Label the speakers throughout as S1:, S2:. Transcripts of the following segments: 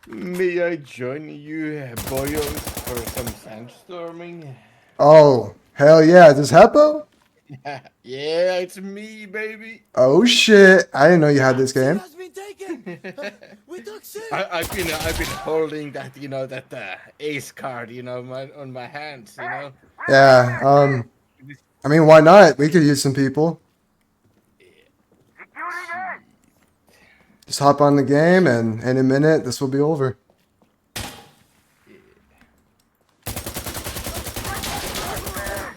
S1: May I join you, boyos, for some sandstorming?
S2: Oh, hell yeah. Is this Heppo?
S1: Yeah, it's me, baby.
S2: Oh shit. I didn't know you had this game.
S3: Has been taken. We took C.
S1: I've been holding that, that ace card, on my hands,
S2: Yeah, I mean, why not? We could use some people. Just hop on the game, and in a minute, this will be over.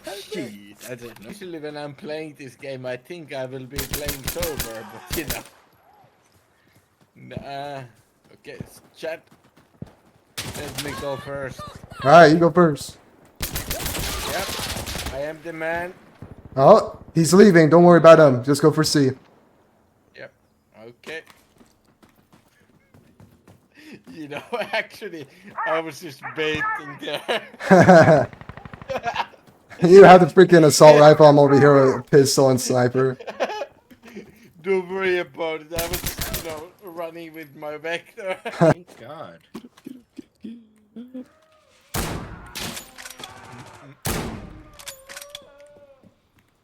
S1: Shit, I don't know. Usually when I'm playing this game, I think I will be playing sober, but Nah. Okay, chat. Let me go first.
S2: Alright, you go first.
S1: Yep, I am the man.
S2: Oh, he's leaving. Don't worry about him. Just go for C.
S1: Yep, okay. Actually, I was just baiting there.
S2: You have the freaking assault rifle. I'm over here with a pistol and sniper.
S1: Don't worry about it. I was, running with my vector. Thank God.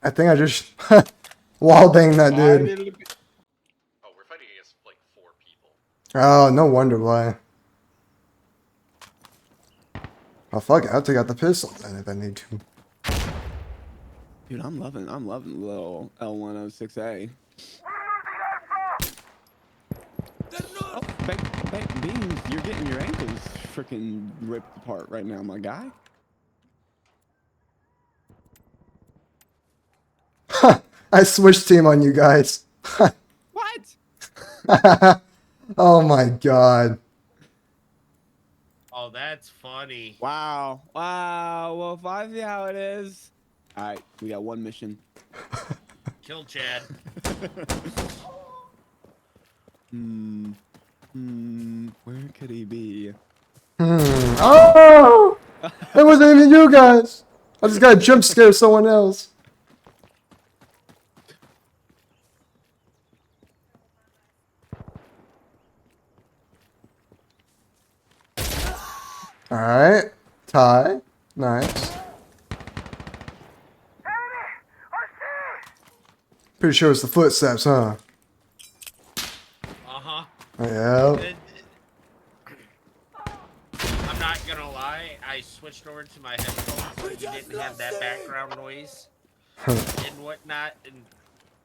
S2: I think I just wall-banged that dude.
S4: Oh, we're fighting against like 4 people.
S2: Oh, no wonder why. Oh, fuck it. I'll take out the pistol then if I need to.
S5: Dude, I'm loving little L106A. Oh, Beans, you're getting your ankles freaking ripped apart right now, my guy.
S2: I switched team on you guys.
S5: What?
S2: Oh my god.
S4: Oh, that's funny.
S5: Wow. Wow. Well, if I see how it is. All right, we got one mission.
S4: Kill Chad.
S5: Where could he be?
S2: Oh! It wasn't even you guys. I just got to jump scare someone else. Alright. Tie. Nice. Pretty sure it's the footsteps, huh?
S4: Uh-huh.
S2: Yeah.
S4: I'm not gonna lie, I switched over to my headphones so you didn't have that background noise and whatnot, and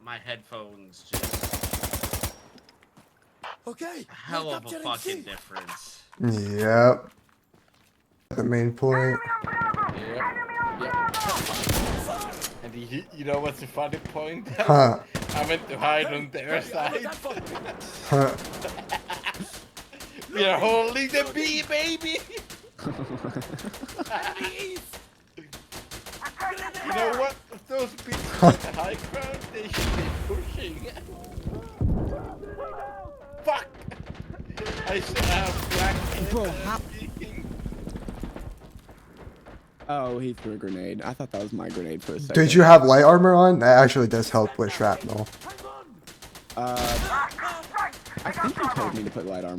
S4: my headphones just
S3: Okay.
S4: a hell of a fucking difference.
S2: Yep. The main point.
S1: Yep. And you know what's the funny point?
S2: Huh.
S1: I went to hide on their side.
S2: Huh.
S1: We are holding the B, baby! You know what? Those people at the high ground, they should be pushing. Fuck! I should have black.
S5: Bro, how? Oh, he threw a grenade. I thought that was my grenade for a second.
S2: Did you have light armor on? That actually does help with shrapnel.
S5: I think you told me to put light armor.